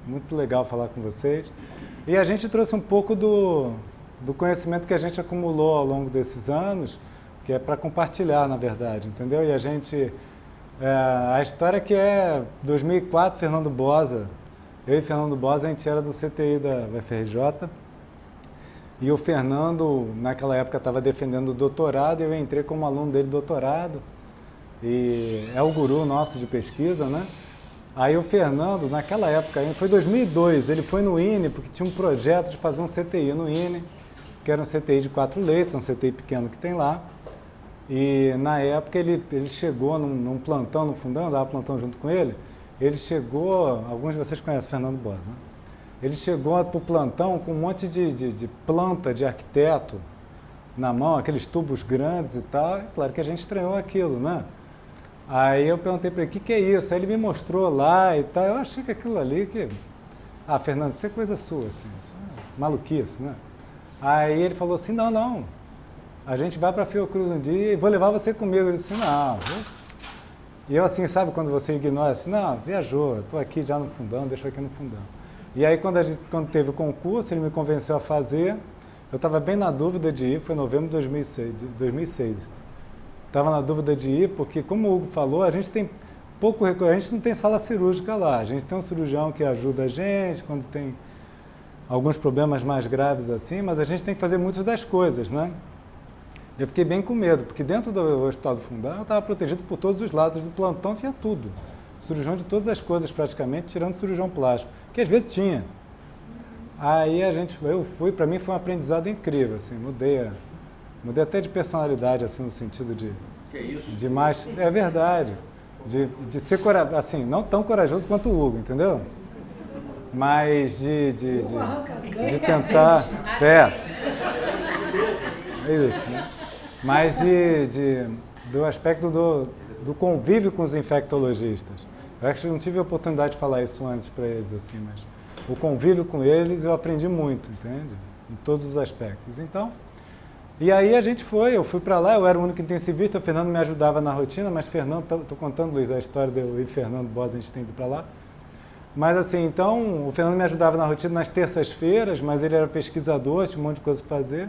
Muito legal falar com vocês. E a gente trouxe um pouco do conhecimento que a gente acumulou ao longo desses anos, que é para compartilhar, na verdade, entendeu? E a gente... a história que é 2004, Fernando Bosa. Eu e Fernando Bosa, a gente era do CTI da UFRJ. E o Fernando, naquela época, estava defendendo o doutorado, e eu entrei como aluno dele doutorado. E é o guru nosso de pesquisa, né? Aí o Fernando, naquela época, foi 2002, ele foi no INE, porque tinha um projeto de fazer um CTI no INE, que era um CTI de 4 leitos, um CTI pequeno que tem lá. E na época ele chegou num plantão no fundão, eu dava plantão junto com ele, ele chegou, alguns de vocês conhecem o Fernando Bosa, né? Ele chegou para o plantão com um monte de planta de arquiteto na mão, aqueles tubos grandes e tal, e claro que a gente estranhou aquilo, né? Aí eu perguntei para ele, o que é isso? Aí ele me mostrou lá e tal. Eu achei que aquilo ali que... Ah, Fernando, isso é coisa sua, assim, isso é maluquice, né? Aí ele falou assim, não, a gente vai para Fiocruz um dia e vou levar você comigo. Eu disse, não. E eu assim, sabe quando você ignora assim, não, viajou, estou aqui já no fundão, deixa aqui no fundão. E aí quando teve o concurso, ele me convenceu a fazer, eu estava bem na dúvida de ir, foi em novembro de 2006. Estava na dúvida de ir, porque, como o Hugo falou, a gente tem pouco recurso, a gente não tem sala cirúrgica lá. A gente tem um cirurgião que ajuda a gente quando tem alguns problemas mais graves assim, mas a gente tem que fazer muitas das coisas, né? Eu fiquei bem com medo, porque dentro do Hospital do Fundão eu estava protegido por todos os lados. Do plantão tinha tudo. Cirurgião de todas as coisas praticamente, tirando cirurgião plástico, que às vezes tinha. Aí eu fui, para mim foi um aprendizado incrível, assim, mudei até de personalidade, assim, no sentido de... Que isso? De mais... É verdade. De ser corajoso, assim, não tão corajoso quanto o Hugo, entendeu? Mas de tentar... É isso, né? Mas do aspecto do convívio com os infectologistas. Eu acho que não tive a oportunidade de falar isso antes para eles, assim, mas o convívio com eles eu aprendi muito, entende? Em todos os aspectos. Então... E aí eu fui para lá, eu era o único intensivista, o Fernando me ajudava na rotina, mas Fernando, estou contando, Luiz, a história de eu e Fernando Bosa, a gente tem ido para lá. Mas assim, então, o Fernando me ajudava na rotina nas terças-feiras, mas ele era pesquisador, tinha um monte de coisa para fazer.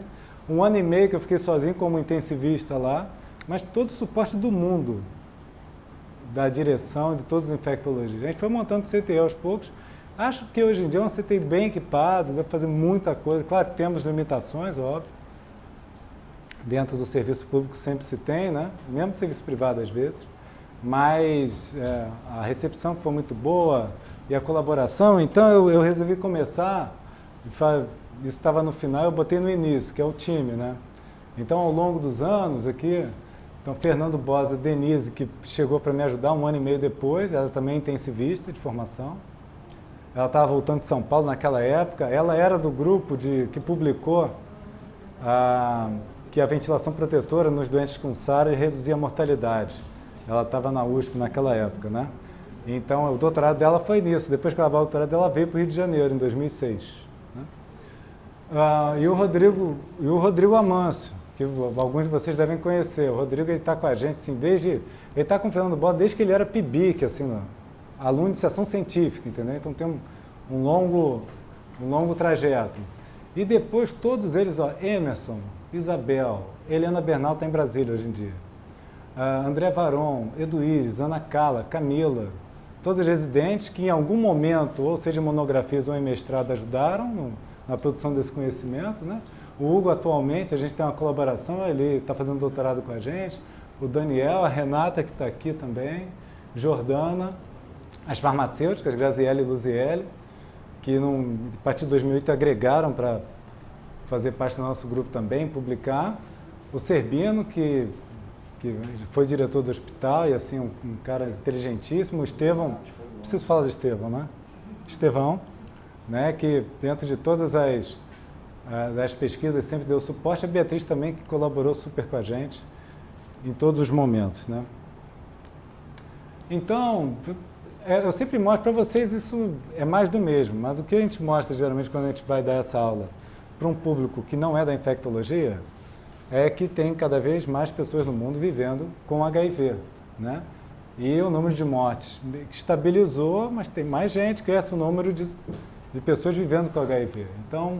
1 ano e meio que eu fiquei sozinho como intensivista lá, mas todo o suporte do mundo, da direção, de todos os infectologistas. A gente foi montando CTI aos poucos. Acho que hoje em dia é um CTI bem equipado, deve fazer muita coisa. Claro, temos limitações, óbvio. Dentro do serviço público sempre se tem, né? Mesmo serviço privado às vezes, mas a recepção que foi muito boa e a colaboração, então eu resolvi começar, isso estava no final, eu botei no início, que é o time, né? Então ao longo dos anos aqui, então Fernando Bosa, Denise, que chegou para me ajudar 1 ano e meio depois, ela também é intensivista de formação, ela estava voltando de São Paulo naquela época, ela era do grupo que publicou que a ventilação protetora nos doentes com SARA reduzia a mortalidade. Ela estava na USP naquela época, né? Então, o doutorado dela foi nisso. Depois que ela acabou o doutorado, ela veio para o Rio de Janeiro, em 2006. Né? E o Rodrigo Amâncio, que alguns de vocês devem conhecer. O Rodrigo está com a gente, assim, ele está com o Fernando Bosa desde que ele era PIBIC, assim, aluno de iniciação científica, entendeu? Então, tem um longo trajeto. E depois, todos eles, Emerson, Isabel, Helena Bernal está em Brasília hoje em dia, André Varon, Eduíris, Ana Cala, Camila, todos residentes que em algum momento, ou seja em monografias ou em mestrado, ajudaram na produção desse conhecimento, né? O Hugo atualmente, a gente tem uma colaboração, ele está fazendo doutorado com a gente, o Daniel, a Renata que está aqui também, Jordana, as farmacêuticas, Graziele e Luziele, que a partir de 2008 agregaram para fazer parte do nosso grupo também, publicar. O Serbino, que que foi diretor do hospital e assim um cara inteligentíssimo, o Estevão, preciso falar de Estevão, né? Estevão, né, que dentro de todas as pesquisas sempre deu suporte, a Beatriz também, que colaborou super com a gente em todos os momentos, né? Então, eu sempre mostro para vocês, isso é mais do mesmo, mas o que a gente mostra geralmente quando a gente vai dar essa aula para um público que não é da infectologia é que tem cada vez mais pessoas no mundo vivendo com HIV, né? E o número de mortes estabilizou, mas tem mais gente, cresce o número de pessoas vivendo com HIV. Então,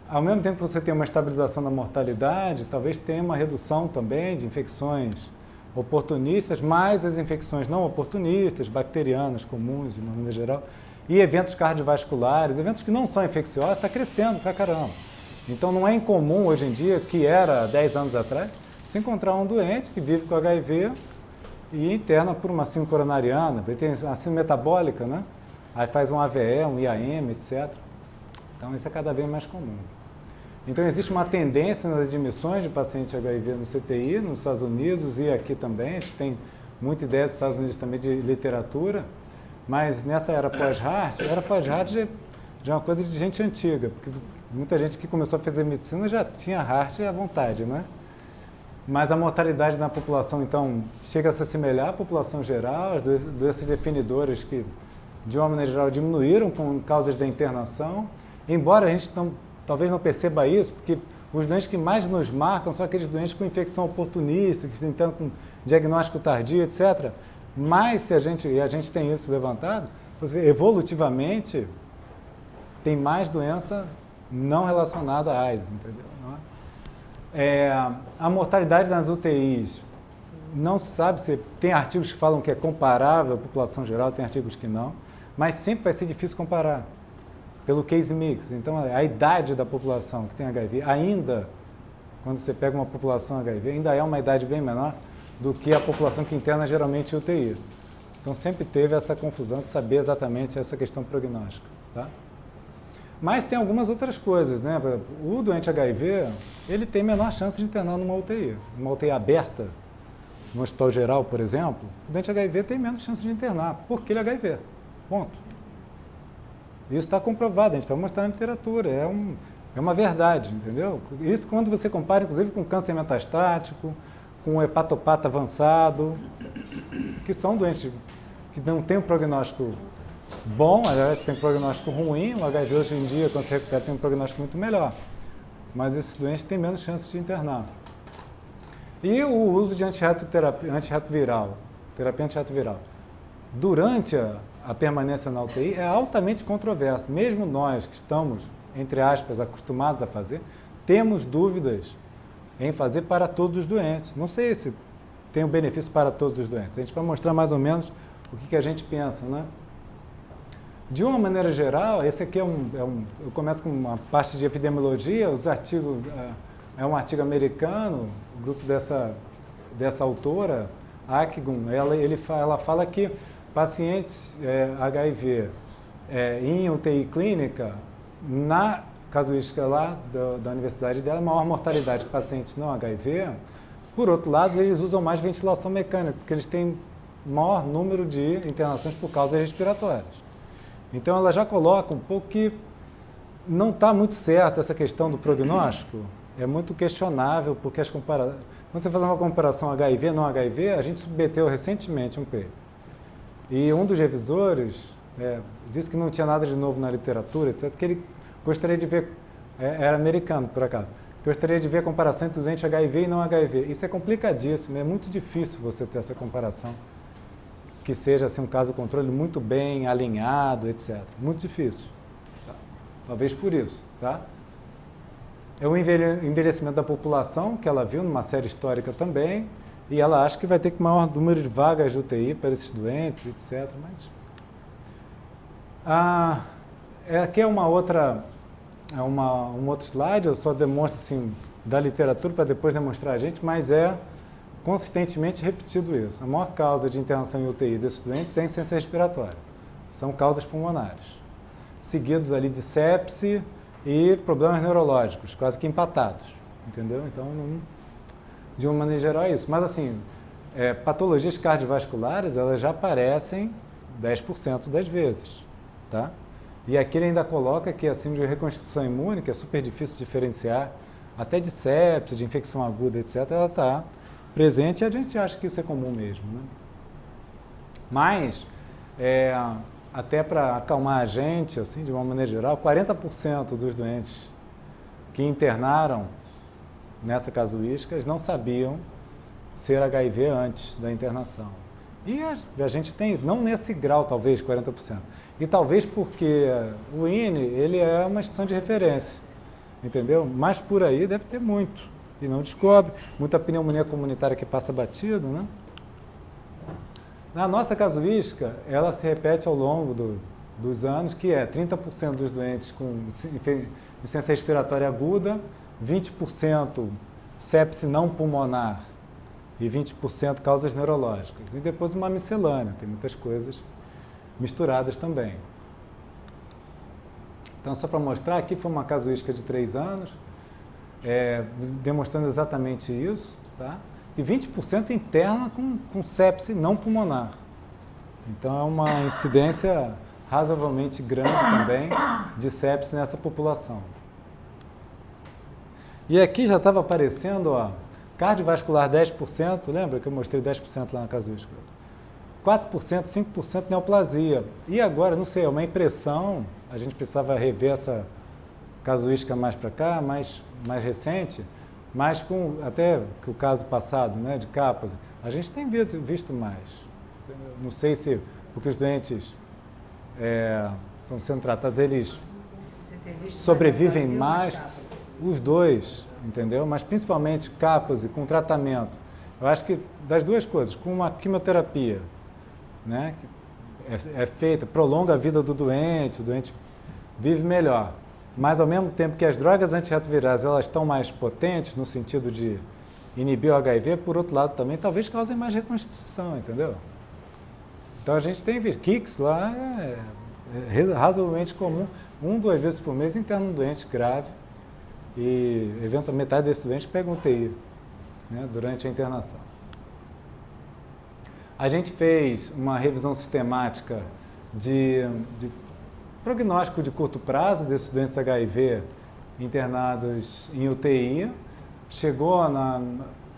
ao mesmo tempo que você tem uma estabilização da mortalidade, talvez tenha uma redução também de infecções oportunistas, mais as infecções não oportunistas, bacterianas, comuns, de maneira geral, e eventos cardiovasculares, eventos que não são infecciosos, está crescendo pra caramba. Então não é incomum hoje em dia, que era 10 anos atrás, se encontrar um doente que vive com HIV e interna por uma síndrome coronariana, tem uma síndrome metabólica, né? Aí faz um AVE, um IAM, etc. Então isso é cada vez mais comum. Então existe uma tendência nas admissões de paciente HIV no CTI, nos Estados Unidos e aqui também, a gente tem muita ideia dos Estados Unidos também de literatura, mas nessa era pós-HART já é uma coisa de gente antiga, porque muita gente que começou a fazer medicina já tinha HART à vontade, né? Mas a mortalidade na população, então, chega a se assemelhar à população geral, as doenças definidoras que, de uma maneira geral, diminuíram com causas da internação, embora a gente talvez não perceba isso, porque os doentes que mais nos marcam são aqueles doentes com infecção oportunista, que estão com diagnóstico tardio, etc. Mas se a gente tem isso levantado, evolutivamente tem mais doença não relacionada à AIDS, entendeu? A mortalidade nas UTIs, não se sabe se tem artigos que falam que é comparável à população geral, tem artigos que não, mas sempre vai ser difícil comparar pelo case mix. Então, a idade da população que tem HIV, ainda, quando você pega uma população HIV, ainda é uma idade bem menor do que a população que interna geralmente em UTI. Então, sempre teve essa confusão de saber exatamente essa questão prognóstica, tá? Mas tem algumas outras coisas, né? O doente HIV, ele tem menor chance de internar numa UTI aberta, no hospital geral, por exemplo, o doente HIV tem menos chance de internar, porque ele é HIV, ponto. Isso está comprovado, a gente vai mostrar na literatura, é uma verdade, entendeu? Isso quando você compara, inclusive, com câncer metastático, com hepatopata avançado, que são doentes que não têm um prognóstico bom, aliás, tem um prognóstico ruim, o HIV hoje em dia, quando se recupera, tem um prognóstico muito melhor. Mas esses doentes têm menos chance de internar. E o uso de antirretroviral, terapia antirretroviral, durante a permanência na UTI é altamente controverso. Mesmo nós que estamos, entre aspas, acostumados a fazer, temos dúvidas em fazer para todos os doentes. Não sei se tem um benefício para todos os doentes. A gente vai mostrar mais ou menos o que a gente pensa, né? De uma maneira geral, esse aqui eu começo com uma parte de epidemiologia, os artigos, é um artigo americano, o grupo dessa autora, Akgun, ela fala que pacientes HIV em UTI clínica, na casuística lá da universidade dela, maior mortalidade de pacientes não HIV. Por outro lado, eles usam mais ventilação mecânica, porque eles têm maior número de internações por causas respiratórias. Então, ela já coloca um pouco que não está muito certa essa questão do prognóstico, é muito questionável, porque quando você faz uma comparação HIV não HIV, a gente submeteu recentemente um paper. E um dos revisores disse que não tinha nada de novo na literatura, etc., que ele gostaria de ver, era americano por acaso, gostaria de ver a comparação entre os doentes HIV e não HIV. Isso é complicadíssimo, é muito difícil você ter essa comparação, que seja assim, um caso controle muito bem alinhado, etc. Muito difícil. Tá? Talvez por isso. Tá? É o envelhecimento da população, que ela viu numa série histórica também, e ela acha que vai ter que maior número de vagas de UTI para esses doentes, etc. Mas aqui é um outro slide, eu só demonstro assim, da literatura para depois demonstrar a gente, mas é consistentemente repetido isso. A maior causa de internação em UTI desses doentes é insuficiência respiratória. São causas pulmonares. Seguidos ali de sepse e problemas neurológicos, quase que empatados. Entendeu? Então, de uma maneira geral é isso. Mas assim, patologias cardiovasculares, elas já aparecem 10% das vezes, tá? E aqui ele ainda coloca que a síndrome de reconstituição imune, que é super difícil de diferenciar, até de sepsis, de infecção aguda, etc., ela está presente e a gente acha que isso é comum mesmo, né? Mas, até para acalmar a gente, assim, de uma maneira geral, 40% dos doentes que internaram nessa casuística não sabiam ser HIV antes da internação. E a gente tem, não nesse grau, talvez, 40%. E talvez porque o INE, ele é uma instituição de referência, entendeu? Mas por aí deve ter muito. E não descobre. Muita pneumonia comunitária que passa batido, né? Na nossa casuística, ela se repete ao longo dos anos, que é 30% dos doentes com insuficiência respiratória aguda, 20% sepse não pulmonar e 20% causas neurológicas. E depois uma miscelânea, tem muitas coisas misturadas também. Então, só para mostrar, aqui foi uma casuística de 3 anos, demonstrando exatamente isso, tá? E 20% interna com sepse não pulmonar. Então, é uma incidência razoavelmente grande também de sepse nessa população. E aqui já estava aparecendo, ó, cardiovascular 10%, lembra que eu mostrei 10% lá na casuística? 4%, 5% neoplasia. E agora, não sei, é uma impressão, a gente precisava rever essa casuística mais para cá, mais recente, mas com até que o caso passado, né, de capas, a gente tem visto mais. Não sei se, porque os doentes estão sendo tratados, eles sobrevivem mais, os dois, entendeu? Mas principalmente capas e com tratamento. Eu acho que das duas coisas, com uma quimioterapia, né, que é feita, prolonga a vida do doente, o doente vive melhor. Mas, ao mesmo tempo que as drogas antirretrovirais elas estão mais potentes no sentido de inibir o HIV, por outro lado também, talvez causem mais reconstituição, entendeu? Então, a gente tem visto. Kicks lá é razoavelmente comum. 2 vezes por mês interna um doente grave e, eventualmente, metade desses doentes pegam UTI, né, durante a internação. A gente fez uma revisão sistemática de prognóstico de curto prazo desses doentes HIV internados em UTI, chegou a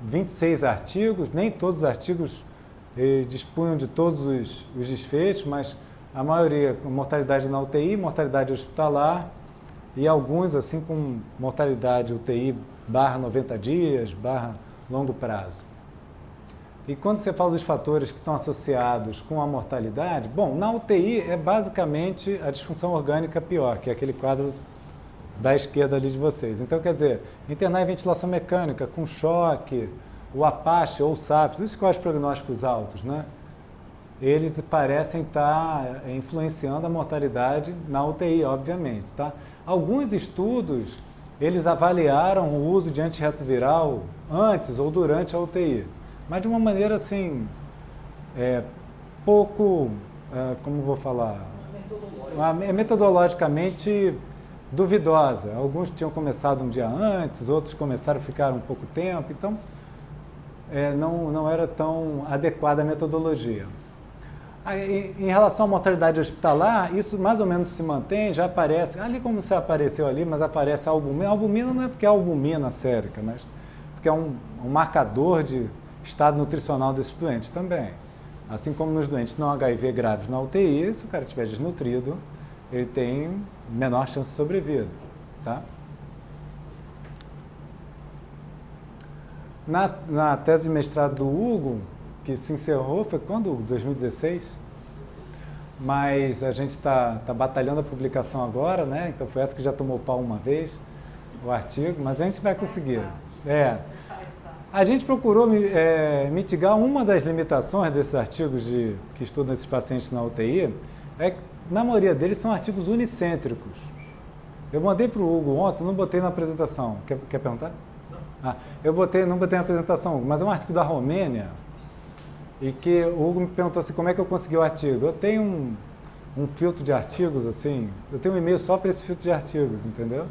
26 artigos, nem todos os artigos dispunham de todos os desfechos, mas a maioria com mortalidade na UTI, mortalidade hospitalar e alguns assim com mortalidade UTI / 90 dias, / longo prazo. E quando você fala dos fatores que estão associados com a mortalidade, bom, na UTI é basicamente a disfunção orgânica pior, que é aquele quadro da esquerda ali de vocês. Então, quer dizer, internar em ventilação mecânica com choque, o Apache ou o SAPS, os quais prognósticos altos, né? Eles parecem estar influenciando a mortalidade na UTI, obviamente, tá? Alguns estudos, eles avaliaram o uso de antirretroviral antes ou durante a UTI. Mas de uma maneira assim, pouco, como vou falar, metodologicamente duvidosa. Alguns tinham começado um dia antes, outros começaram a ficar um pouco tempo, então não era tão adequada a metodologia. Em relação à mortalidade hospitalar, isso mais ou menos se mantém, já aparece, ali como se apareceu ali, mas aparece a albumina. A albumina não é porque é albumina sérica, mas porque é um marcador de estado nutricional desses doentes também. Assim como nos doentes não HIV graves na UTI, se o cara estiver desnutrido, ele tem menor chance de sobrevida, tá? Na tese de mestrado do Hugo, que se encerrou, foi quando, Hugo? 2016? Mas a gente está batalhando a publicação agora, né? Então foi essa que já tomou pau uma vez, o artigo, mas a gente vai conseguir. A gente procurou mitigar uma das limitações desses artigos que estudam esses pacientes na UTI, é que na maioria deles são artigos unicêntricos. Eu mandei para o Hugo ontem, não botei na apresentação. Quer perguntar? Não botei na apresentação, mas é um artigo da Romênia, e que o Hugo me perguntou assim, como é que eu consegui o artigo? Eu tenho um filtro de artigos, assim, eu tenho um e-mail só para esse filtro de artigos, entendeu?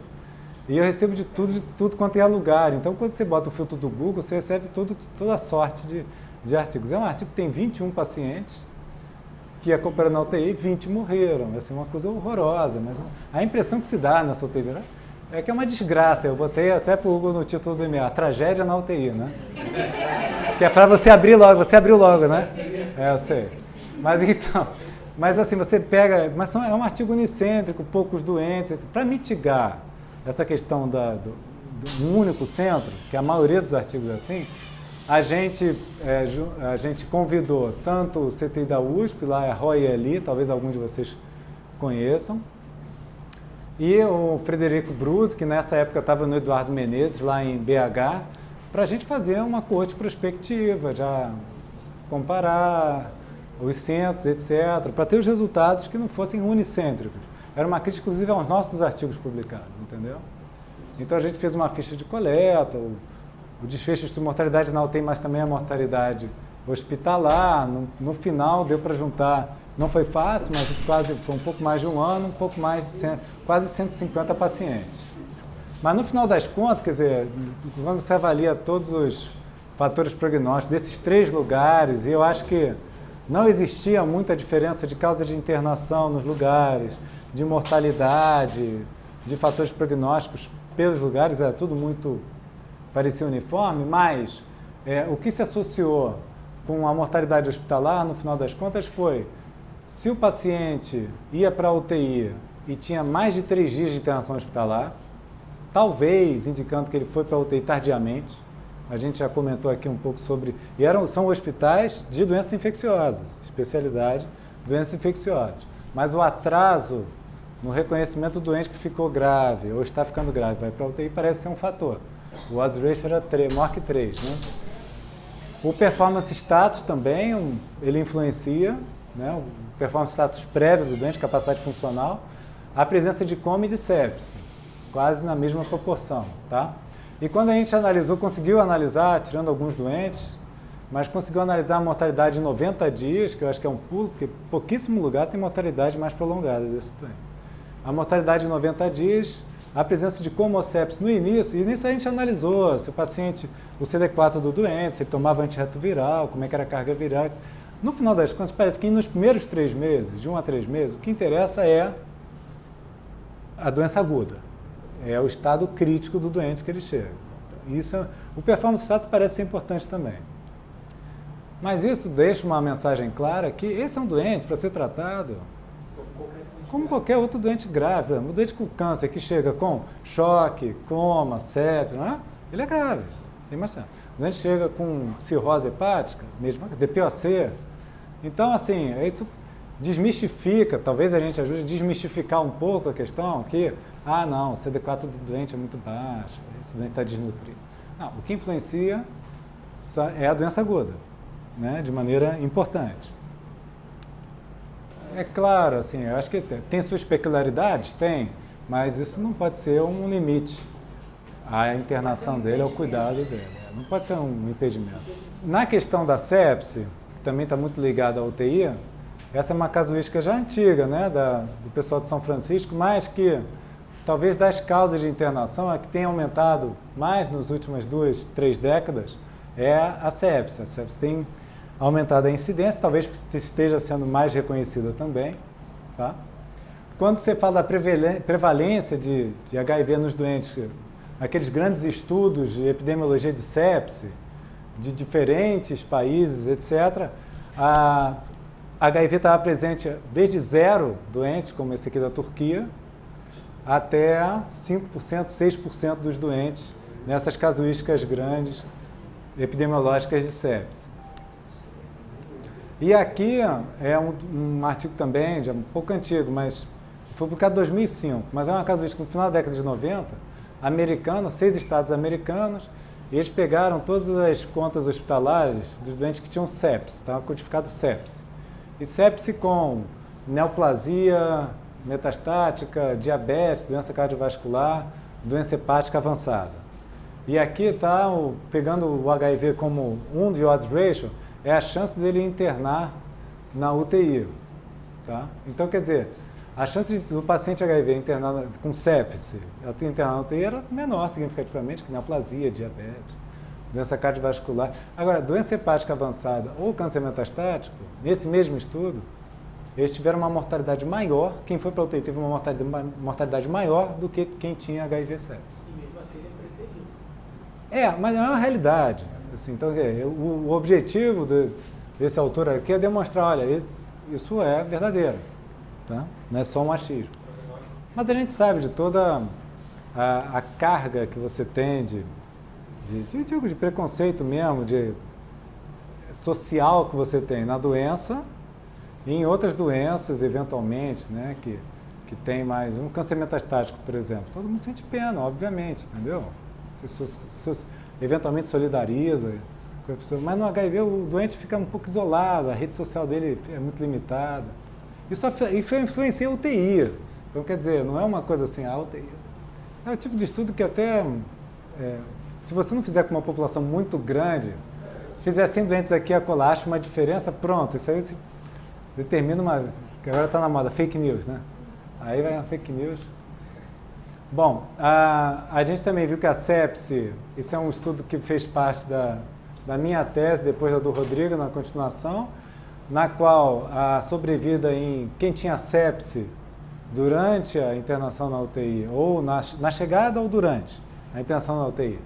E eu recebo de tudo quanto é lugar. Então, quando você bota o filtro do Google, você recebe toda a sorte de artigos. É um artigo que tem 21 pacientes que acompanharam na UTI, 20 morreram. Assim, uma coisa horrorosa. Mas a impressão que se dá nessa UTI geral é que é uma desgraça. Eu botei até para o Google no título do e-mail, a tragédia na UTI, né? Que é para você abrir logo. Você abriu logo, né? Eu sei. Mas então... Mas assim, você pega... Mas é um artigo unicêntrico, poucos doentes. Para mitigar essa questão do único centro, que a maioria dos artigos é assim, a gente convidou tanto o CTI da USP, lá é a Roy Eli, talvez alguns de vocês conheçam, e o Frederico Bruse, que nessa época estava no Eduardo Menezes, lá em BH, para a gente fazer uma coorte prospectiva, já comparar os centros, etc., para ter os resultados que não fossem unicêntricos. Era uma crítica, inclusive, aos nossos artigos publicados, entendeu? Então a gente fez uma ficha de coleta, o desfecho de mortalidade na UTI, mas também a mortalidade hospitalar. No final deu para juntar, não foi fácil, mas foi um pouco mais de um ano, um pouco mais de quase 150 pacientes. Mas no final das contas, quer dizer, quando você avalia todos os fatores prognósticos desses 3 lugares, e eu acho que não existia muita diferença de causa de internação nos lugares, de mortalidade, de fatores prognósticos pelos lugares, era tudo muito parecia uniforme, mas o que se associou com a mortalidade hospitalar, no final das contas, foi se o paciente ia para a UTI e tinha mais de 3 dias de internação hospitalar, talvez indicando que ele foi para a UTI tardiamente. A gente já comentou aqui um pouco sobre... são hospitais de doenças infecciosas, especialidade, doenças infecciosas. Mas o atraso no reconhecimento do doente que ficou grave ou está ficando grave, vai para a UTI, parece ser um fator. O odds ratio era maior que 3, né? O performance status também, ele influencia, né? O performance status prévio do doente, capacidade funcional, a presença de coma e de sepse, quase na mesma proporção, tá? E quando a gente conseguiu analisar, tirando alguns doentes, mas conseguiu analisar a mortalidade em 90 dias, que eu acho que é um pulo, porque pouquíssimo lugar tem mortalidade mais prolongada desse doente. A mortalidade em 90 dias, a presença de coma ou sepse no início, e nisso a gente analisou se o paciente, o CD4 do doente, se ele tomava antirretroviral, como é que era a carga viral. No final das contas, parece que nos primeiros 3 meses, de 1 a 3 meses, o que interessa é a doença aguda. É o estado crítico do doente que ele chega. O performance status parece ser importante também. Mas isso deixa uma mensagem clara que esse é um doente para ser tratado como qualquer outro doente grave. O doente com câncer que chega com choque, coma, sepse, não é? Ele é grave. Tem mais chance. O doente chega com cirrose hepática, mesmo DPOC. Então, assim, isso desmistifica, talvez a gente ajude a desmistificar um pouco a questão que, não, o CD4 do doente é muito baixo, esse doente está desnutrido. Não, o que influencia é a doença aguda, né, de maneira importante. É claro, assim, eu acho que tem suas peculiaridades? Tem, mas isso não pode ser um limite à internação dele, ao cuidado dele. Não pode ser um impedimento. Na questão da sepse, que também está muito ligada à UTI, essa é uma casuística já antiga, né, do pessoal de São Francisco, mas que talvez das causas de internação, a que tem aumentado mais nas últimas 2, 3 décadas, é a sepse. A sepse tem aumentado a incidência, talvez porque esteja sendo mais reconhecida também. Tá? Quando você fala da prevalência de HIV nos doentes, aqueles grandes estudos de epidemiologia de sepse, de diferentes países, etc., a HIV estava presente desde 0 doentes, como esse aqui da Turquia, até 5%, 6% dos doentes nessas casuísticas grandes epidemiológicas de sepse. E aqui é um artigo também, já um pouco antigo, mas foi publicado em 2005, mas é uma casuística no final da década de 90, americana, 6 estados americanos, e eles pegaram todas as contas hospitalares dos doentes que tinham sepse, estava codificado sepse. E sepse com neoplasia metastática, diabetes, doença cardiovascular, doença hepática avançada. E aqui está, pegando o HIV como de odds ratio, é a chance dele internar na UTI. Tá? Então, quer dizer, A chance do paciente HIV internado com sepse, ela ter internado na UTI era menor significativamente que neoplasia, diabetes, doença cardiovascular. Agora, doença hepática avançada ou câncer metastático, nesse mesmo estudo, eles tiveram uma mortalidade maior, quem foi para a UTI teve uma mortalidade maior do que quem tinha HIV sepse. E mesmo assim ele é preterido. Mas é uma realidade. Assim, então, o objetivo desse autor aqui é demonstrar, olha, isso é verdadeiro, tá? Não é só um achismo. Mas a gente sabe de toda a carga que você tem de preconceito mesmo, de social que você tem na doença e em outras doenças, eventualmente, né, que tem mais um câncer metastático, por exemplo. Todo mundo sente pena, obviamente, entendeu? Você eventualmente solidariza com a pessoa, mas no HIV o doente fica um pouco isolado, a rede social dele é muito limitada. Isso influencia a UTI. Então, quer dizer, não é uma coisa assim, a UTI é o tipo de estudo que até, se você não fizer com uma população muito grande, fizer 100 doentes aqui e acolá, acha uma diferença, pronto, isso aí determina que agora está na moda, fake news, né? Aí vai uma fake news. Bom, a gente também viu que a sepse, isso é um estudo que fez parte da minha tese, depois da do Rodrigo, na continuação, na qual a sobrevida em quem tinha sepse durante a internação na UTI, ou na chegada ou durante a internação na UTI.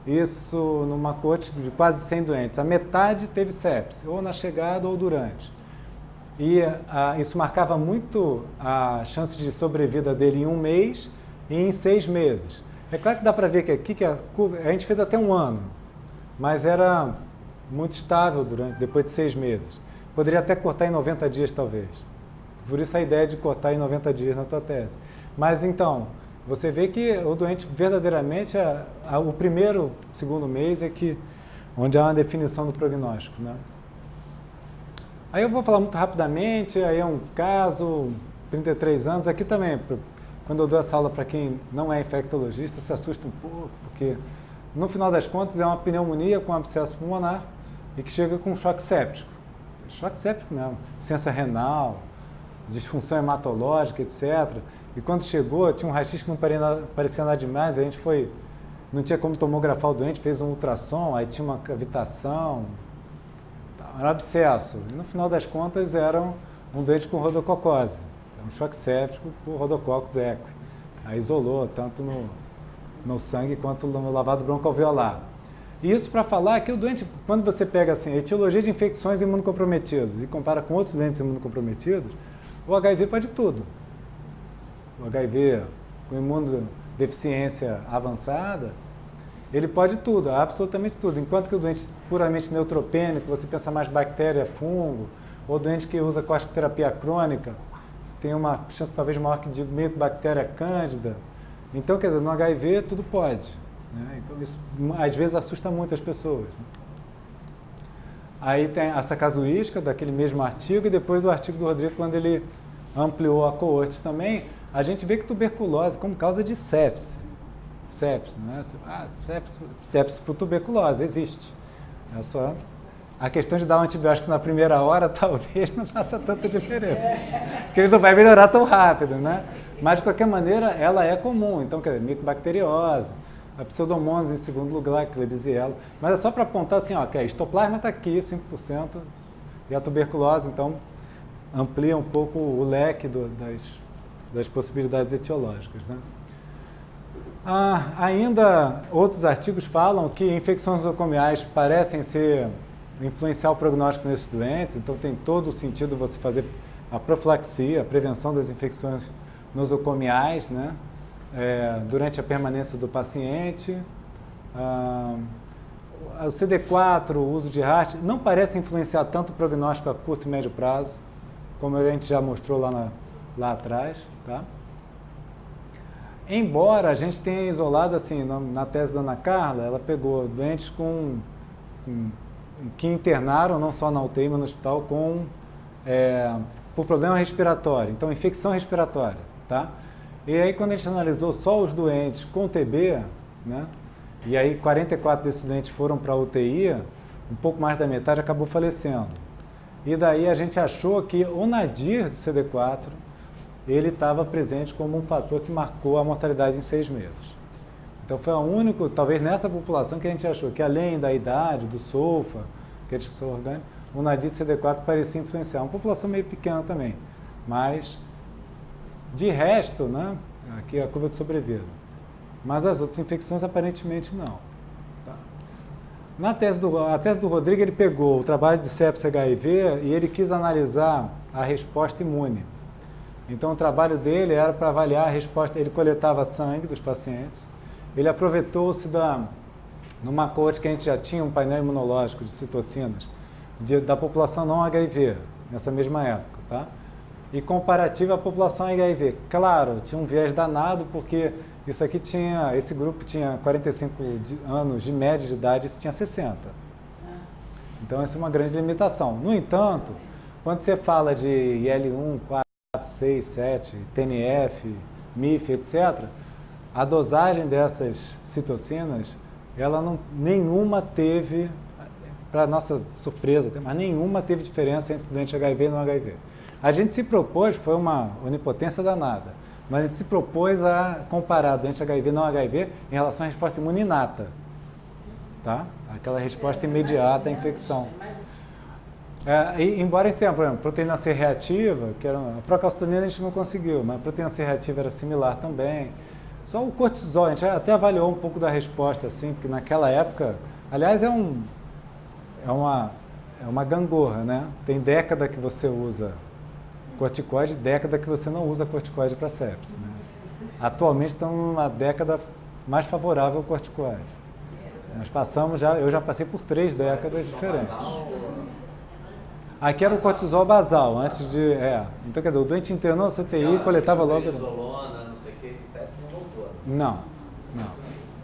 Isso numa coorte de quase 100 doentes. A metade teve sepse, ou na chegada ou durante. E isso marcava muito a chance de sobrevida dele em 1 mês e em 6 meses. É claro que dá para ver que aqui a gente fez até 1 ano, mas era muito estável depois de 6 meses. Poderia até cortar em 90 dias, talvez. Por isso a ideia de cortar em 90 dias na tua tese. Mas então, você vê que o doente verdadeiramente, o primeiro, segundo mês é onde há uma definição do prognóstico, né? Aí eu vou falar muito rapidamente, aí é um caso, 33 anos, aqui também, quando eu dou essa aula para quem não é infectologista, se assusta um pouco, porque no final das contas é uma pneumonia com abscesso pulmonar e que chega com choque séptico. Choque séptico mesmo, ciência renal, disfunção hematológica, etc. E quando chegou, tinha um raio-x que não parecia nada demais, a gente não tinha como tomografar o doente, fez um ultrassom, aí tinha uma cavitação, era um abscesso. E no final das contas era um doente com rodococose, um choque séptico por rodococcus equi. Aí isolou tanto no sangue quanto no lavado broncoalveolar. E isso para falar que o doente, quando você pega assim, a etiologia de infecções imunocomprometidas e compara com outros doentes imunocomprometidos, o HIV pode tudo. O HIV com imunodeficiência avançada, ele pode tudo, absolutamente tudo. Enquanto que o doente puramente neutropênico, você pensa mais bactéria, fungo, ou doente que usa corticoterapia crônica, tem uma chance talvez maior que de bactéria cândida. Então, quer dizer, no HIV tudo pode, né? Então, isso às vezes assusta muito as pessoas, né? Aí tem essa casuística daquele mesmo artigo e depois do artigo do Rodrigo, quando ele ampliou a coorte também, a gente vê que tuberculose como causa de sepse. Sepse, né? Sepse por tuberculose, existe. É só a questão de dar um antibiótico na primeira hora talvez não faça tanta diferença. Porque ele não vai melhorar tão rápido, né? Mas, de qualquer maneira, ela é comum. Então, quer dizer, micobacteriose, a pseudomonas em segundo lugar, Klebsiella. Mas é só para apontar assim, ó, que a histoplasma está aqui, 5%, e a tuberculose, então, amplia um pouco o leque das possibilidades etiológicas, né? Ainda outros artigos falam que infecções nosocomiais parecem influenciar o prognóstico nesses doentes, então tem todo o sentido você fazer a profilaxia, a prevenção das infecções nosocomiais, né? Durante a permanência do paciente. O CD4, o uso de RAS, não parece influenciar tanto o prognóstico a curto e médio prazo, como a gente já mostrou lá atrás, tá? Embora a gente tenha isolado, assim, na tese da Ana Carla, ela pegou doentes que internaram, não só na UTI, mas no hospital, por problema respiratório, então infecção respiratória, tá? E aí quando a gente analisou só os doentes com TB, né, e aí 44 desses doentes foram para a UTI, um pouco mais da metade acabou falecendo. E daí a gente achou que o nadir de CD4 ele estava presente como um fator que marcou a mortalidade em 6 meses. Então foi o único, talvez nessa população, que a gente achou que além da idade, do sulfa, que é a discussão orgânica, o NADID CD4 parecia influenciar. Uma população meio pequena também, mas de resto, né, aqui é a curva de sobrevida. Mas as outras infecções aparentemente não. Tá? A tese do Rodrigo, ele pegou o trabalho de sepsis HIV e ele quis analisar a resposta imune. Então o trabalho dele era para avaliar a resposta, ele coletava sangue dos pacientes, ele aproveitou-se numa coorte que a gente já tinha um painel imunológico de citocinas da população não HIV, nessa mesma época, tá? E comparativo à população HIV. Claro, tinha um viés danado, porque esse grupo tinha 45 anos de média de idade, esse tinha 60. Então essa é uma grande limitação. No entanto, quando você fala de IL-1, 4, 6, 7, TNF, MIF, etc., a dosagem dessas citocinas, nenhuma teve, para nossa surpresa, mas nenhuma teve diferença entre doente HIV e não HIV. A gente se propôs, foi uma onipotência danada, mas a gente se propôs a comparar doente HIV e não HIV em relação à resposta imune inata, tá? Aquela resposta imediata à infecção. Embora a gente tenha, por exemplo, proteína C reativa, que era a procalcitonina a gente não conseguiu, mas a proteína C reativa era similar também. Só o cortisol, a gente até avaliou um pouco da resposta, assim, porque naquela época, aliás, é uma gangorra, né? Tem década que você usa corticoide, década que você não usa corticoide para sepsis, né? Atualmente estamos numa década mais favorável ao corticoide. Nós passamos eu já passei por 3 décadas diferentes. Aqui era o cortisol basal, antes de... Então, quer dizer, o doente internou, CTI, coletava logo... Não.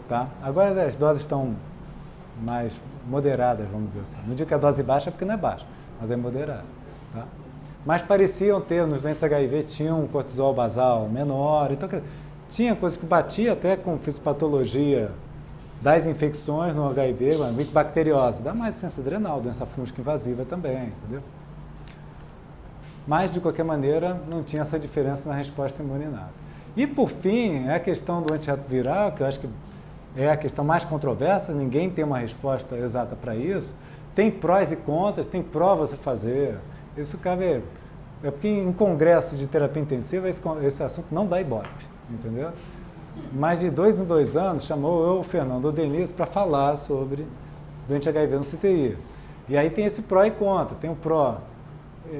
Tá? Agora as doses estão mais moderadas, vamos dizer assim. Não digo que a dose baixa é porque não é baixa, mas é moderada. Tá? Mas pareciam ter, nos doentes HIV, tinham um cortisol basal menor. Então, tinha coisa que batia até com fisiopatologia das infecções no HIV, uma micobacteriose, dá mais insuficiência adrenal, doença fúngica invasiva também, entendeu? Mas, de qualquer maneira, não tinha essa diferença na resposta imune inata. E, por fim, é a questão do antirretroviral, que eu acho que é a questão mais controversa, ninguém tem uma resposta exata para isso. Tem prós e contras, tem provas a fazer. Isso cabe... É porque em congresso de terapia intensiva esse assunto não dá ibope, entendeu? Mas de 2 em 2 anos chamou eu, o Fernando, o Denise, para falar sobre doente HIV no CTI. E aí tem esse pró e contra. Tem o pró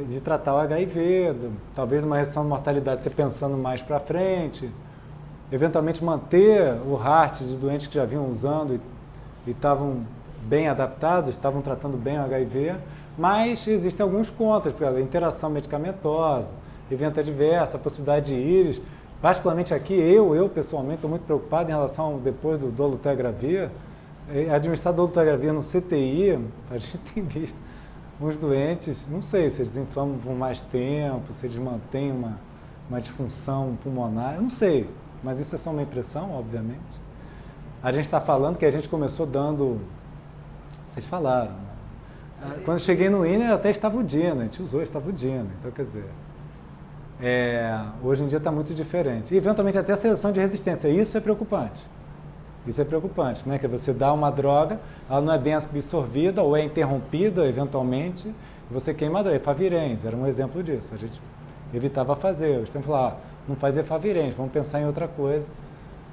de tratar o HIV, talvez uma redução de mortalidade, você pensando mais para frente, eventualmente manter o HART de doentes que já vinham usando e estavam bem adaptados, estavam tratando bem o HIV, mas existem alguns contras, porque a interação medicamentosa, evento adverso, a possibilidade de íris. Particularmente aqui, eu pessoalmente estou muito preocupado em relação, depois do dolutegravir, administrar dolutegravir no CTI, a gente tem visto uns doentes, não sei se eles inflamam por mais tempo, se eles mantêm uma disfunção pulmonar, eu não sei, mas isso é só uma impressão, obviamente. A gente está falando que a gente começou dando, vocês falaram, né? Quando eu cheguei no INE até estava o DINA, a gente usou estavudina, então quer dizer, hoje em dia está muito diferente. E eventualmente até a seleção de resistência, isso é preocupante. Isso é preocupante, né? Que você dá uma droga, ela não é bem absorvida ou é interrompida eventualmente, e você queima a droga. Efavirenz era um exemplo disso. A gente evitava fazer. Eu sempre falava, não faz efavirenz, vamos pensar em outra coisa.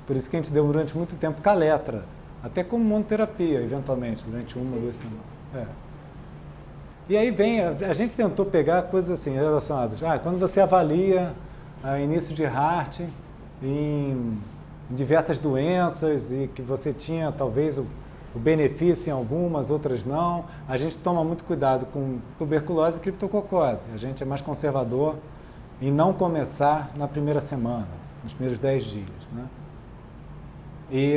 Por isso que a gente deu durante muito tempo caletra, até como monoterapia, eventualmente, durante 1 ou 2 semanas. E aí a gente tentou pegar coisas assim, relacionadas. Quando você avalia início de HART em diversas doenças e que você tinha talvez o benefício em algumas, outras não, a gente toma muito cuidado com tuberculose e criptococose. A gente é mais conservador em não começar na primeira semana, nos primeiros 10 dias. Né? E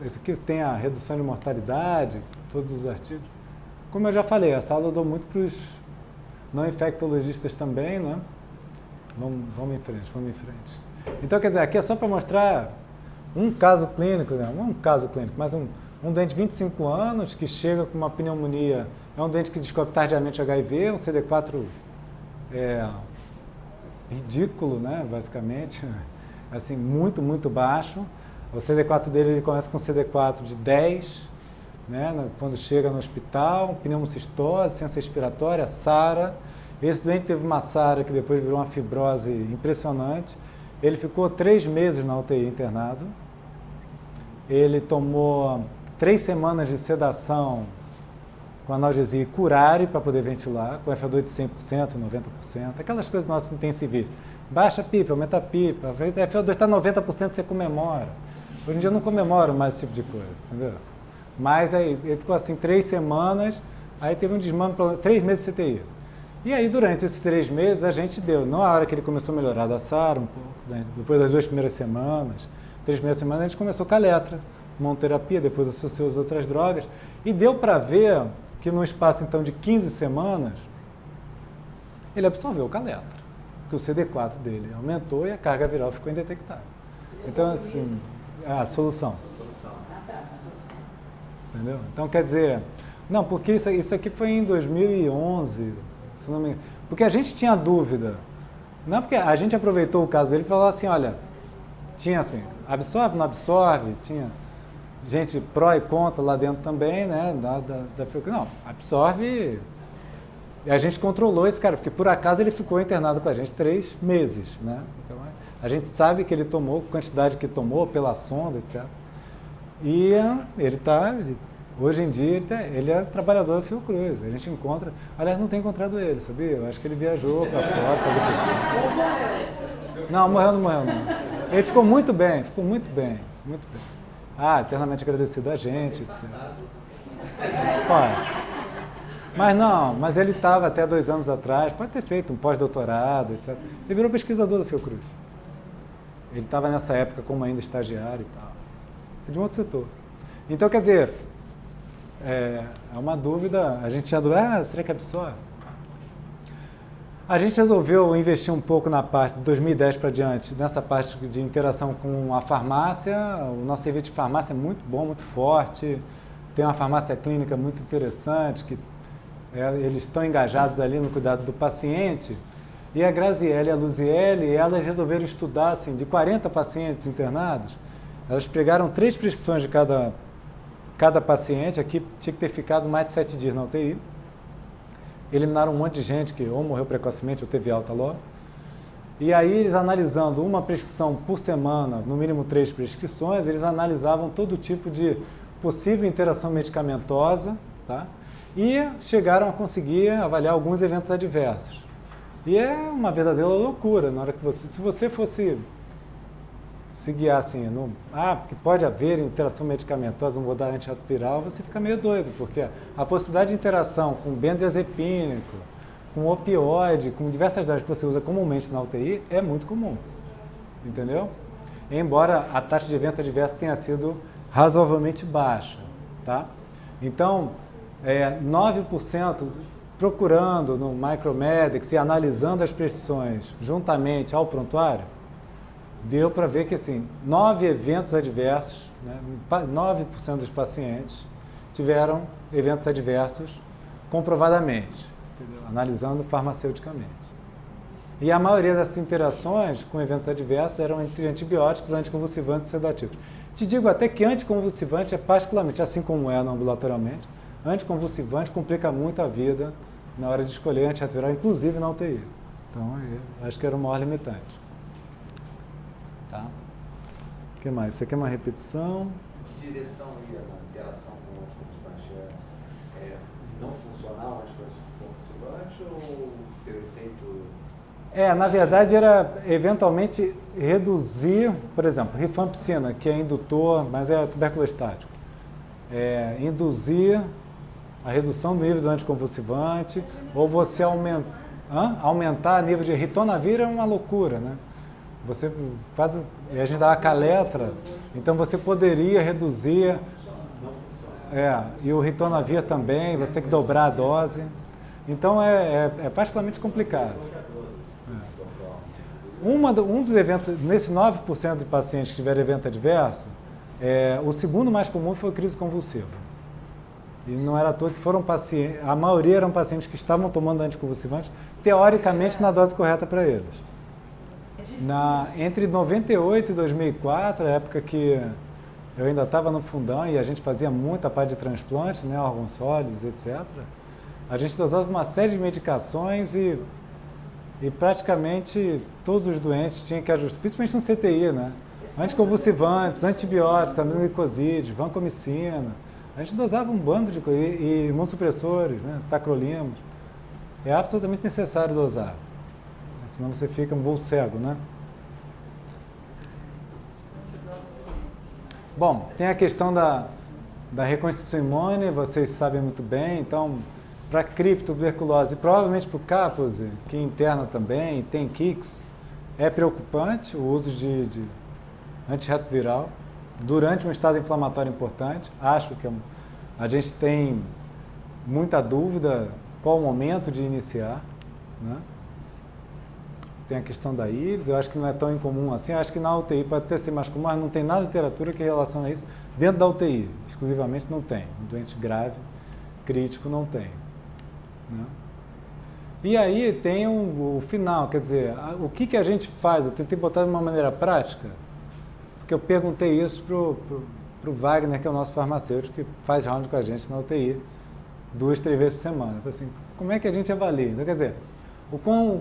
esse aqui tem a redução de mortalidade, todos os artigos. Como eu já falei, essa aula eu dou muito para os não infectologistas também, né? Vamos em frente. Então, quer dizer, aqui é só para mostrar um caso clínico, né? Não um caso clínico, mas um doente de 25 anos que chega com uma pneumonia, é um doente que descobre tardiamente HIV, um CD4 ridículo, né, basicamente, assim, muito, muito baixo. O CD4 dele ele começa com CD4 de 10, né, quando chega no hospital, pneumocistose, ciência respiratória, SARA. Esse doente teve uma SARA que depois virou uma fibrose impressionante. Ele ficou 3 meses na UTI internado. Ele tomou 3 semanas de sedação com analgesia e curare para poder ventilar, com FO2 de 100%, 90%, aquelas coisas nossas intensivistas. Baixa a pipa, aumenta a pipa, FO2 está 90%, você comemora. Hoje em dia eu não comemoro mais esse tipo de coisa, entendeu? Mas aí ele ficou assim 3 semanas, aí teve um desmame, 3 meses de CTI. E aí durante esses 3 meses a gente deu, na hora que ele começou a melhorar da SARA um pouco, né? Depois das 2 primeiras semanas, 3 primeiras semanas a gente começou com a letra, monoterapia, depois associou as outras drogas, e deu para ver que no espaço então de 15 semanas, ele absorveu com a letra, que o CD4 dele aumentou e a carga viral ficou indetectável. Então, assim, a solução. Entendeu? Então, quer dizer, não, porque isso aqui foi em 2011, se não me engano, porque a gente tinha dúvida, não porque a gente aproveitou o caso dele e falou assim, olha, tinha assim, absorve, não absorve, tinha gente pró e contra lá dentro também, né, não, absorve, e a gente controlou esse cara, porque por acaso ele ficou internado com a gente 3 meses, né, então a gente sabe que ele tomou, quantidade que tomou pela sonda, etc. E ele está, hoje em dia, ele é trabalhador da Fiocruz, a gente encontra, aliás, não tem encontrado ele, sabia? Eu acho que ele viajou para fora, fazer pesquisa. Não, morreu, não. Ele ficou muito bem, muito bem. Eternamente agradecido a gente, etc. Pode. Mas ele estava até 2 anos atrás, pode ter feito um pós-doutorado, etc. Ele virou pesquisador da Fiocruz. Ele estava nessa época como ainda estagiário e tal. É de um outro setor. Então, quer dizer, é uma dúvida, a gente tinha dúvida, será que absorve? A gente resolveu investir um pouco na parte de 2010 para diante, nessa parte de interação com a farmácia. O nosso serviço de farmácia é muito bom, muito forte. Tem uma farmácia clínica muito interessante, que eles estão engajados ali no cuidado do paciente. E a Graziele e a Luziele, elas resolveram estudar, assim, de 40 pacientes internados, elas pegaram 3 prescrições de cada paciente, aqui tinha que ter ficado mais de 7 dias na UTI. Eliminaram um monte de gente que ou morreu precocemente ou teve alta logo. E aí eles analisando uma prescrição por semana, no mínimo 3 prescrições, eles analisavam todo tipo de possível interação medicamentosa, tá? E chegaram a conseguir avaliar alguns eventos adversos. E é uma verdadeira loucura, na hora que se você fosse se guiar assim, porque pode haver interação medicamentosa, não vou dar antirretroviral, você fica meio doido, porque a possibilidade de interação com benzodiazepínico, com opioide, com diversas drogas que você usa comumente na UTI, é muito comum, entendeu? Embora a taxa de evento adverso tenha sido razoavelmente baixa, tá? Então, 9% procurando no Micromedics e analisando as prescrições juntamente ao prontuário, deu para ver que, assim, 9 eventos adversos, né, 9% dos pacientes tiveram eventos adversos comprovadamente, entendeu? Analisando farmaceuticamente. E a maioria dessas interações com eventos adversos eram entre antibióticos, anticonvulsivantes e sedativos. Te digo até que anticonvulsivante é particularmente, assim como é ambulatorialmente, anticonvulsivante complica muito a vida na hora de escolher antirretroviral, inclusive na UTI. Então, acho que era o maior limitante. Tá? O que mais? Você quer uma repetição? Que direção ia na interação com o anticonvulsivante? Não funcionar o anticonvulsivante ou ter efeito... Na verdade era eventualmente reduzir, por exemplo, rifampicina, que é indutor, mas é tuberculostático. Induzir a redução do nível do anticonvulsivante, ou você aumentar o nível de ritonavir é uma loucura, né? Você faz, a gente dá a caletra, então você poderia reduzir, e o ritonavir também, você tem que dobrar a dose, então é particularmente complicado. Um dos eventos, nesses 9% de pacientes que tiveram evento adverso, o segundo mais comum foi a crise convulsiva. E não era à toa que foram pacientes, a maioria eram pacientes que estavam tomando anticonvulsivantes, teoricamente na dose correta para eles. Entre 98 e 2004, a época que eu ainda estava no fundão e a gente fazia muita parte de transplante, né, órgãos sólidos, etc. A gente dosava uma série de medicações e praticamente todos os doentes tinham que ajustar, principalmente no CTI, né? Anticonvulsivantes, antibióticos, aminoglicosídeos, vancomicina. A gente dosava um bando de coisas, e imunossupressores, né, tacrolimus. É absolutamente necessário dosar, senão você fica um voo cego, né? Bom, tem a questão da reconstituição imune, vocês sabem muito bem, então, para criptotuberculose, provavelmente para o Kaposi, que interna também, tem KICS, é preocupante o uso de antirretroviral durante um estado inflamatório importante. Acho que a gente tem muita dúvida qual o momento de iniciar, né? Tem a questão da íris, eu acho que não é tão incomum assim, eu acho que na UTI pode até ser mais comum, mas não tem nada de literatura que relaciona isso. Dentro da UTI, exclusivamente, não tem. Um doente grave, crítico, não tem, né? E aí tem o final, quer dizer, o que a gente faz? Eu tentei botar de uma maneira prática, porque eu perguntei isso pro Wagner, que é o nosso farmacêutico, que faz round com a gente na UTI 2, 3 vezes por semana. Eu falei assim, como é que a gente avalia? Então, quer dizer, o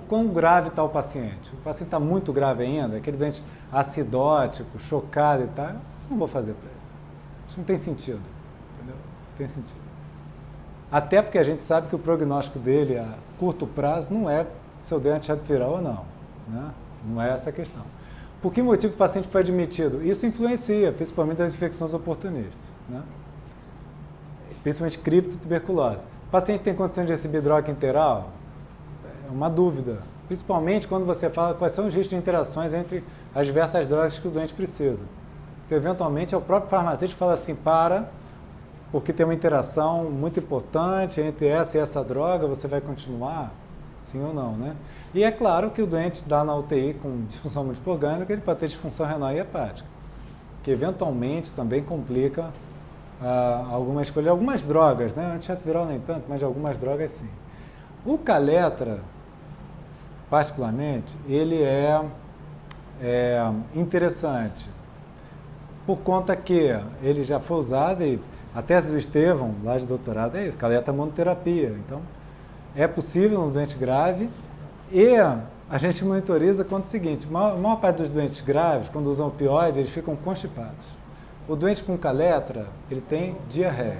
quão grave está o paciente? O paciente está muito grave ainda, aquele doente acidótico, chocado e tal, eu não vou fazer para ele. Isso não tem sentido, entendeu? Não tem sentido. Até porque a gente sabe que o prognóstico dele a curto prazo não é se eu dei antirretroviral ou não, né? Não é essa a questão. Por que motivo o paciente foi admitido? Isso influencia, principalmente as infecções oportunistas, né? Principalmente criptotuberculose. O paciente tem condição de receber droga interal? É uma dúvida. Principalmente quando você fala quais são os riscos de interações entre as diversas drogas que o doente precisa. Porque, eventualmente, é o próprio farmacêutico que fala assim, porque tem uma interação muito importante entre essa e essa droga, você vai continuar? Sim ou não, né? E é claro que o doente dá na UTI com disfunção múltipla orgânica, ele pode ter disfunção renal e hepática, que eventualmente também complica alguma escolha. Algumas drogas, né? Antirretroviral nem tanto, mas algumas drogas sim. O Kaletra, particularmente, ele é interessante, por conta que ele já foi usado e a tese do Estevão, lá de doutorado, é isso, Kaletra monoterapia. Então, é possível no doente grave e a gente monitoriza quanto o seguinte, a maior parte dos doentes graves, quando usam opioide, eles ficam constipados. O doente com Kaletra, ele tem diarreia.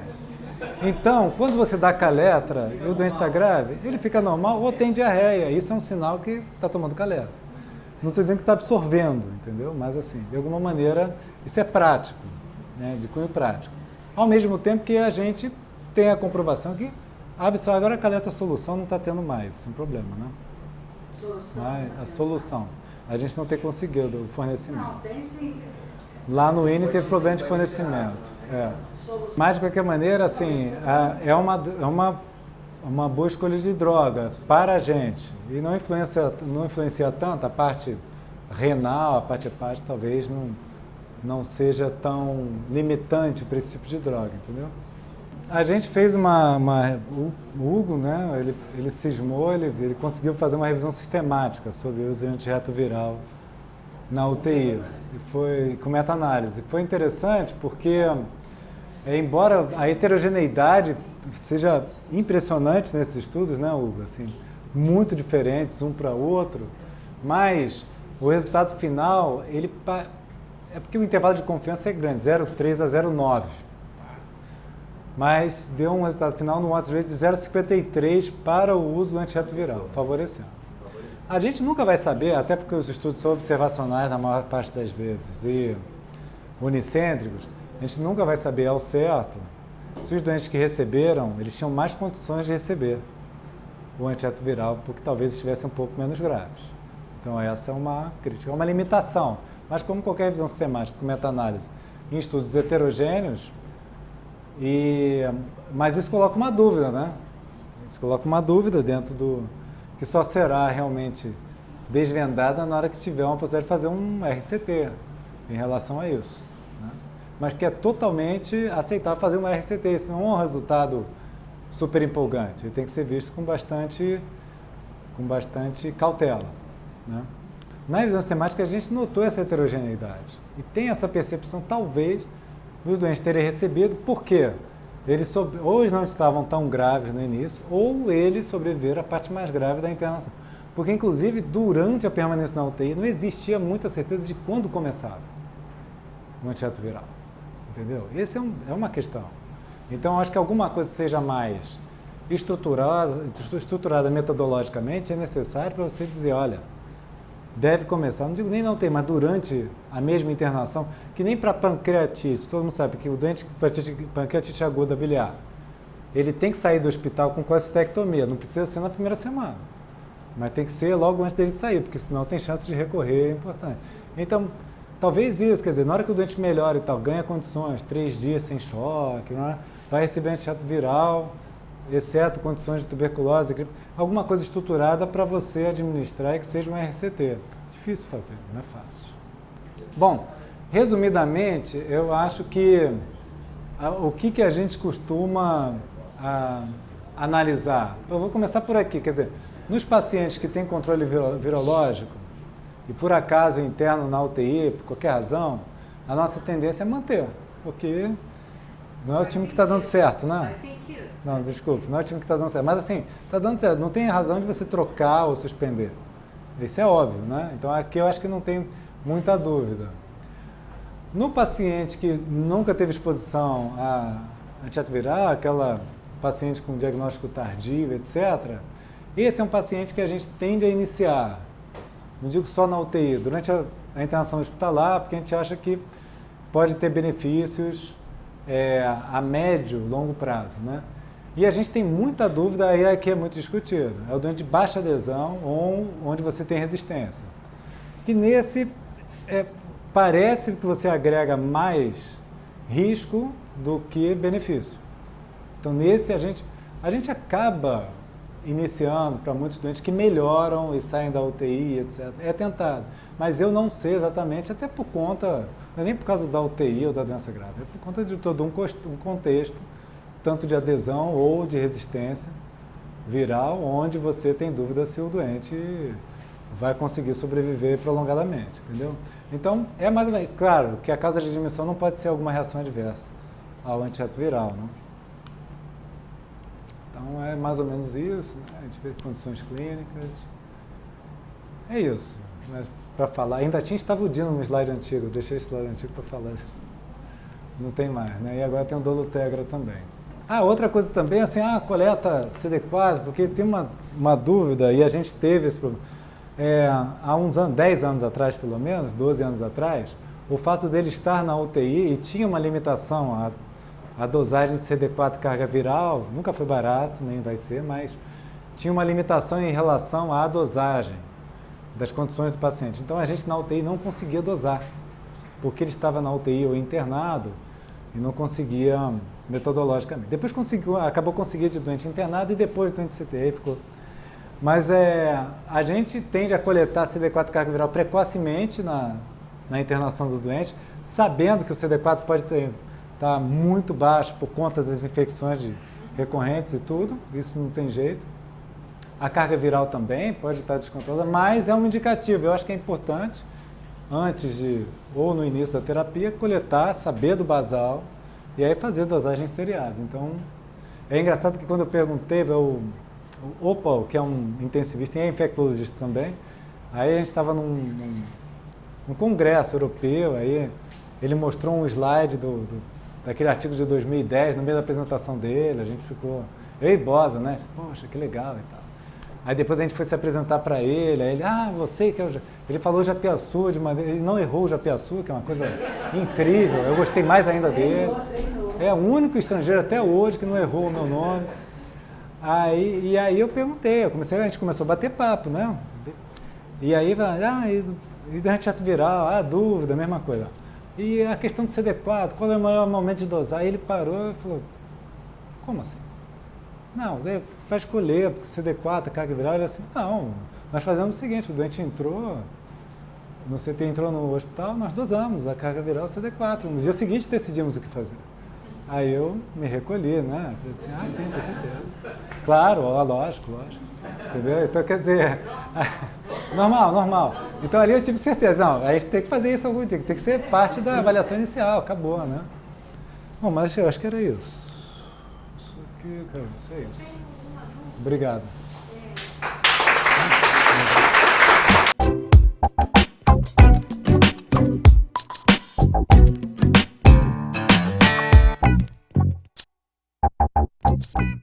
Então, quando você dá Kaletra e o doente está grave, ele fica normal ou tem diarreia. Isso é um sinal que está tomando Kaletra. Não estou dizendo que está absorvendo, entendeu? Mas assim, de alguma maneira, isso é prático, né? De cunho prático. Ao mesmo tempo que a gente tem a comprovação que agora a Kaletra solução não está tendo mais, isso é um problema, né? Solução? A solução. A gente não tem conseguido o fornecimento. Não, tem sim. Lá no INE teve problema de fornecimento. Mas, de qualquer maneira, assim, é uma boa escolha de droga para a gente. E não influencia tanto a parte renal, a parte hepática, talvez não seja tão limitante para esse tipo de droga, entendeu? A gente fez o Hugo, né, ele cismou, ele conseguiu fazer uma revisão sistemática sobre o uso de antirretroviral na UTI, e foi com meta-análise. Foi interessante porque, embora a heterogeneidade seja impressionante nesses estudos, né, Hugo, assim, muito diferentes um para o outro, mas o resultado final, é porque o intervalo de confiança é grande, 0,3 a 0,9. Mas deu um resultado final no odds rate de 0,53 para o uso do antirretroviral, favorecendo. A gente nunca vai saber, até porque os estudos são observacionais na maior parte das vezes e unicêntricos, a gente nunca vai saber ao certo se os doentes que receberam, eles tinham mais condições de receber o antirretroviral, porque talvez estivessem um pouco menos graves. Então essa é uma crítica, é uma limitação. Mas como qualquer revisão sistemática com meta-análise em estudos heterogêneos, mas isso coloca uma dúvida, né? Isso coloca uma dúvida dentro que só será realmente desvendada na hora que tiver uma possibilidade de fazer um RCT em relação a isso, né? Mas que é totalmente aceitável fazer um RCT. Isso não é um resultado super empolgante. Ele tem que ser visto com bastante cautela, né? na revisão sistemática a gente notou essa heterogeneidade. E tem essa percepção, talvez, dos doentes terem recebido, porque eles ou eles não estavam tão graves no início, ou eles sobreviveram à parte mais grave da internação. Porque, inclusive, durante a permanência na UTI, não existia muita certeza de quando começava o antirretroviral. Entendeu? Essa é uma questão. Então, acho que alguma coisa que seja mais estruturada metodologicamente é necessário para você dizer, olha, deve começar, não digo nem não tem, mas durante a mesma internação, que nem para pancreatite, todo mundo sabe que o doente com pancreatite aguda biliar, ele tem que sair do hospital com colestectomia, não precisa ser na primeira semana, mas tem que ser logo antes dele sair, porque senão tem chance de recorrer, é importante. Então, talvez isso, quer dizer, na hora que o doente melhora e tal, ganha condições, 3 dias sem choque, não é? Vai receber antirretroviral, exceto condições de tuberculose, gripe, alguma coisa estruturada para você administrar e que seja um RCT. Difícil fazer, não é fácil. Bom, resumidamente, eu acho que o que a gente costuma analisar? Eu vou começar por aqui, quer dizer, nos pacientes que têm controle virológico e por acaso interno na UTI, por qualquer razão, a nossa tendência é manter, porque não é o time que está dando certo, né? Não, desculpe, não é o time que está dando certo. Mas assim, está dando certo, não tem razão de você trocar ou suspender. Isso é óbvio, né? Então aqui eu acho que não tem muita dúvida. No paciente que nunca teve exposição a antirretroviral, aquela paciente com diagnóstico tardio, etc., esse é um paciente que a gente tende a iniciar, não digo só na UTI, durante a internação hospitalar, porque a gente acha que pode ter benefícios a médio, longo prazo, né? E a gente tem muita dúvida, aí aqui é muito discutido, é o doente de baixa adesão ou onde você tem resistência. Que nesse, parece que você agrega mais risco do que benefício. Então nesse a gente acaba iniciando para muitos doentes que melhoram e saem da UTI, etc. É tentado, mas eu não sei exatamente, até por conta, não é nem por causa da UTI ou da doença grave, é por conta de todo um contexto, tanto de adesão ou de resistência viral, onde você tem dúvida se o doente vai conseguir sobreviver prolongadamente, entendeu? Então, é mais ou menos, claro, que a causa de admissão não pode ser alguma reação adversa ao antirretroviral, né? Então, é mais ou menos isso, né? A gente vê condições clínicas. É isso. Mas, para falar, ainda tinha estavudindo no slide antigo, deixei esse slide antigo para falar. Não tem mais, né? E agora tem o dolutegra também. Outra coisa também, assim, coleta CD4, porque tem uma dúvida, e a gente teve esse problema. Há uns anos, 10 anos atrás, pelo menos, 12 anos atrás, o fato dele estar na UTI e tinha uma limitação a dosagem de CD4 carga viral, nunca foi barato, nem vai ser, mas tinha uma limitação em relação à dosagem das condições do paciente. Então a gente na UTI não conseguia dosar, porque ele estava na UTI ou internado e não conseguia metodologicamente. Depois acabou conseguindo de doente internado e depois do doente CTI ficou. Mas a gente tende a coletar CD4 carga viral precocemente na internação do doente, sabendo que o CD4 pode estar muito baixo por conta das infecções recorrentes e tudo, isso não tem jeito. A carga viral também pode estar descontrolada, mas é um indicativo. Eu acho que é importante, antes ou no início da terapia, coletar, saber do basal e aí fazer dosagens seriadas. Então, é engraçado que quando eu perguntei, o Opal, que é um intensivista e é infectologista também, aí a gente estava num congresso europeu, aí ele mostrou um slide daquele artigo de 2010, no meio da apresentação dele, a gente ficou, eu e Bosa, né? Poxa, que legal e tal. Aí depois a gente foi se apresentar para ele, aí ele, você que é o... Ele falou Japiaçu, ele não errou o Japiaçu, que é uma coisa incrível, eu gostei mais ainda dele. É o único estrangeiro até hoje que não errou o meu nome. E aí eu perguntei, a gente começou a bater papo, né? E aí, e do antirretroviral, dúvida, mesma coisa. E a questão do CD4, qual é o melhor momento de dosar? Aí ele parou e falou, como assim? Não, para escolher, porque CD4, carga viral, ele assim, não, nós fazemos o seguinte, o doente entrou, no CT entrou no hospital, nós dosamos a carga viral CD4, no dia seguinte decidimos o que fazer. Aí eu me recolhi, né? Falei assim, sim, com certeza. Claro, lógico. Entendeu? Então, quer dizer, Normal. Então ali eu tive certeza, não, a gente tem que fazer isso algum dia, tem que ser parte da avaliação inicial, acabou, né? Bom, mas eu acho que era isso. Isso aqui, cara, isso é isso. Obrigado.